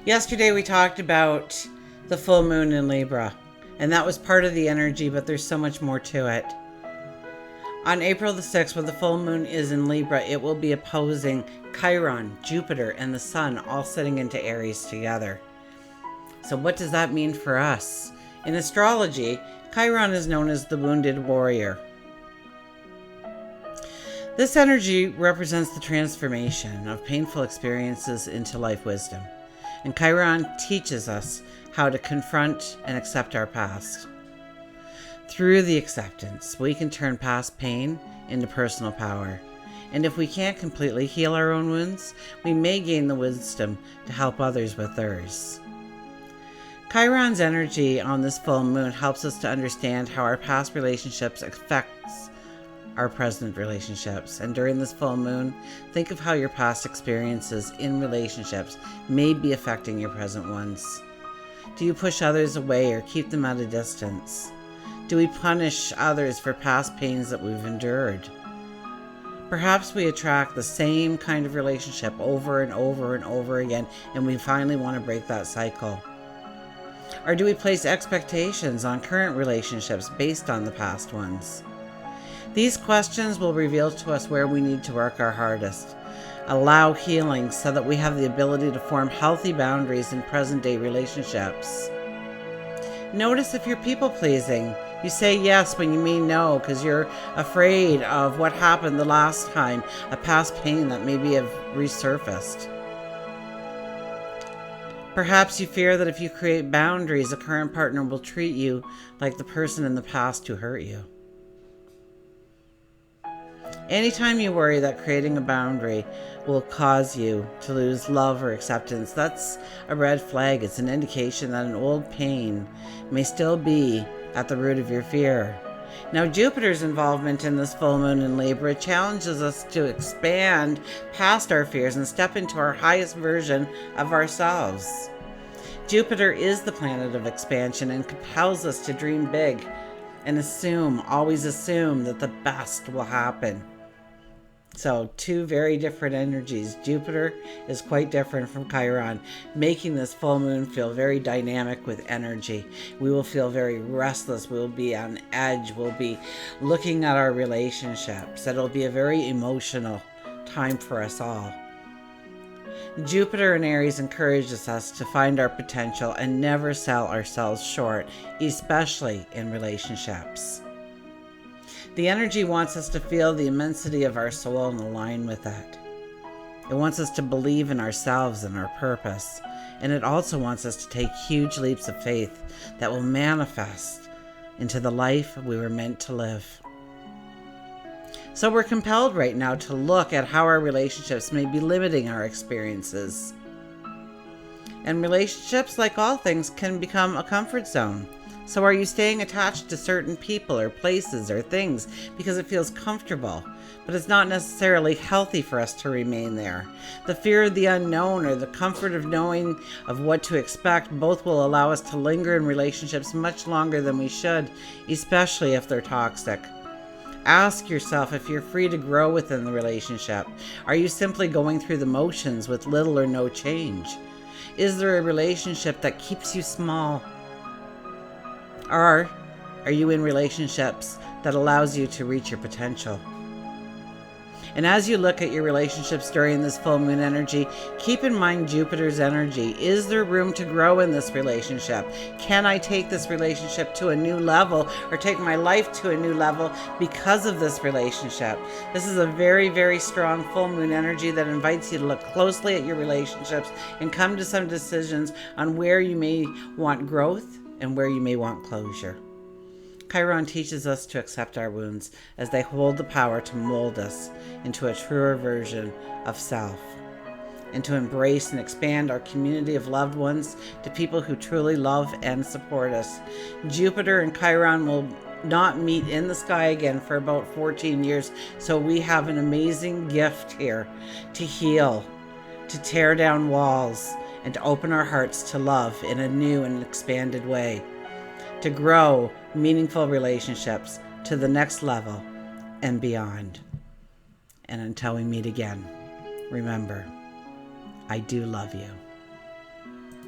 Yesterday we talked about the full moon in Libra, and that was part of the energy, but there's so much more to it. On April the 6th, when the full moon is in Libra, it will be opposing Chiron, Jupiter, and the Sun all sitting into Aries together. So what does that mean for us? In astrology, Chiron is known as the wounded warrior. This energy represents the transformation of painful experiences into life wisdom. And Chiron teaches us how to confront and accept our past. Through the acceptance, we can turn past pain into personal power. And if we can't completely heal our own wounds, we may gain the wisdom to help others with theirs. Chiron's energy on this full moon helps us to understand how our past relationships affects our present relationships. And during this full moon, think of how your past experiences in relationships may be affecting your present ones. Do you push others away or keep them at a distance? Do we punish others for past pains that we've endured? Perhaps we attract the same kind of relationship over and over and over again, and we finally want to break that cycle. Or do we place expectations on current relationships based on the past ones? These questions will reveal to us where we need to work our hardest. Allow healing so that we have the ability to form healthy boundaries in present-day relationships. Notice if you're people-pleasing. You say yes when you mean no because you're afraid of what happened the last time, a past pain that maybe have resurfaced. Perhaps you fear that if you create boundaries, a current partner will treat you like the person in the past who hurt you. Anytime you worry that creating a boundary will cause you to lose love or acceptance, that's a red flag. It's an indication that an old pain may still be at the root of your fear. Now, Jupiter's involvement in this full moon in Libra challenges us to expand past our fears and step into our highest version of ourselves. Jupiter is the planet of expansion and compels us to dream big and always assume that the best will happen. So, two very different energies. Jupiter is quite different from Chiron, making this full moon feel very dynamic with energy. We will feel very restless. We will be on edge. We'll be looking at our relationships. It'll be a very emotional time for us all. Jupiter in Aries encourages us to find our potential and never sell ourselves short, especially in relationships. The energy wants us to feel the immensity of our soul and align with that. It wants us to believe in ourselves and our purpose. And it also wants us to take huge leaps of faith that will manifest into the life we were meant to live. So we're compelled right now to look at how our relationships may be limiting our experiences. And relationships, like all things, can become a comfort zone. So are you staying attached to certain people or places or things because it feels comfortable, but it's not necessarily healthy for us to remain there? The fear of the unknown or the comfort of knowing of what to expect both will allow us to linger in relationships much longer than we should, especially if they're toxic. Ask yourself if you're free to grow within the relationship. Are you simply going through the motions with little or no change? Is there a relationship that keeps you small? Or are you in relationships that allows you to reach your potential? And as you look at your relationships during this full moon energy, keep in mind Jupiter's energy. Is there room to grow in this relationship? Can I take this relationship to a new level or take my life to a new level because of this relationship? This is a very, very strong full moon energy that invites you to look closely at your relationships and come to some decisions on where you may want growth and where you may want closure. Chiron teaches us to accept our wounds as they hold the power to mold us into a truer version of self, and to embrace and expand our community of loved ones to people who truly love and support us. Jupiter and Chiron will not meet in the sky again for about 14 years, so we have an amazing gift here to heal, to tear down walls, and to open our hearts to love in a new and expanded way, to grow meaningful relationships to the next level and beyond. And until we meet again, remember, I do love you.